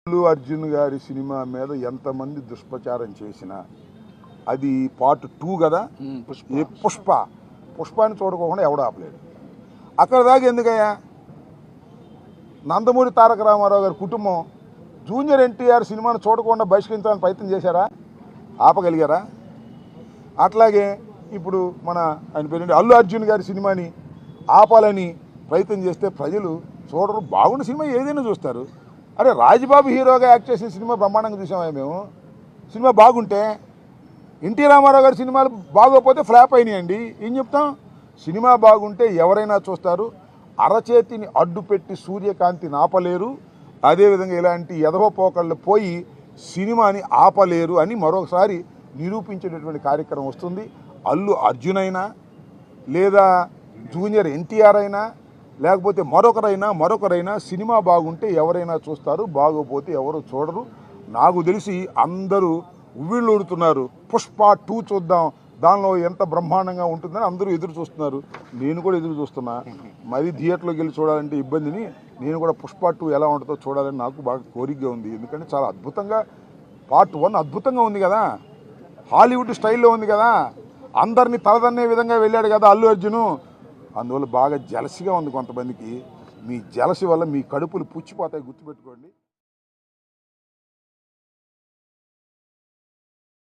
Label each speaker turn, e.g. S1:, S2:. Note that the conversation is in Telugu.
S1: అల్లు అర్జున్ గారి సినిమా మీద ఎంతమంది దుష్ప్రచారం చేసినా అది పార్ట్ 2 కదా. పుష్పాన్ని చూడకోకుండా ఎవడు ఆపలేడు. అక్కడ దాకా ఎందుకయ్యా? నందమూరి తారక రామారావు గారి కుటుంబం జూనియర్ ఎన్టీఆర్ సినిమాను చూడకుండా బహిష్కరించాలని ప్రయత్నం చేశారా? ఆపగలిగారా? అట్లాగే ఇప్పుడు ఆయన పేరు అల్లు అర్జున్ గారి సినిమాని ఆపాలని ప్రయత్నం చేస్తే ప్రజలు చూడరు. బాగున్న సినిమా ఏదైనా చూస్తారు. అరే రాజ్బాబు హీరోగా యాక్ట్ చేసిన సినిమా బ్రహ్మాండంగా చూసామా మేము? సినిమా బాగుంటే, ఎన్టీ రామారావు గారి సినిమాలు బాగోకపోతే ఫ్లాప్ అయినాయండి. ఏం చెప్తాం? సినిమా బాగుంటే ఎవరైనా చూస్తారు. అరచేతిని అడ్డుపెట్టి సూర్యకాంతిని ఆపలేరు. అదేవిధంగా ఇలాంటి ఎదవపోకళ్ళు పోయి సినిమాని ఆపలేరు అని మరొకసారి నిరూపించేటటువంటి కార్యక్రమం వస్తుంది. అల్లు అర్జున్ అయినా, లేదా జూనియర్ ఎన్టీఆర్ అయినా, లేకపోతే మరొకరైనా సినిమా బాగుంటే ఎవరైనా చూస్తారు, బాగోపోతే ఎవరు చూడరు. నాకు తెలిసి అందరూ ఉవ్విళ్ళు ఊడుతున్నారు. పుష్ప 2 చూద్దాం, దానిలో ఎంత బ్రహ్మాండంగా ఉంటుందని అందరూ ఎదురు చూస్తున్నారు. నేను కూడా ఎదురు చూస్తున్నా. మరి థియేటర్లోకి వెళ్ళి చూడాలంటే ఇబ్బందిని నేను కూడా పుష్ప 2 ఎలా ఉంటుందో చూడాలని నాకు బాగా కోరికగా ఉంది. ఎందుకంటే చాలా అద్భుతంగా పార్ట్ 1 అద్భుతంగా ఉంది కదా, హాలీవుడ్ స్టైల్లో ఉంది కదా, అందరినీ తలదన్నే విధంగా వెళ్ళాడు కదా అల్లు అర్జును. అందువల్ల బాగా జలసిగా ఉంది కొంతమందికి. మీ జలసి వల్ల మీ కడుపులు పుచ్చిపోతాయి, గుర్తుపెట్టుకోండి.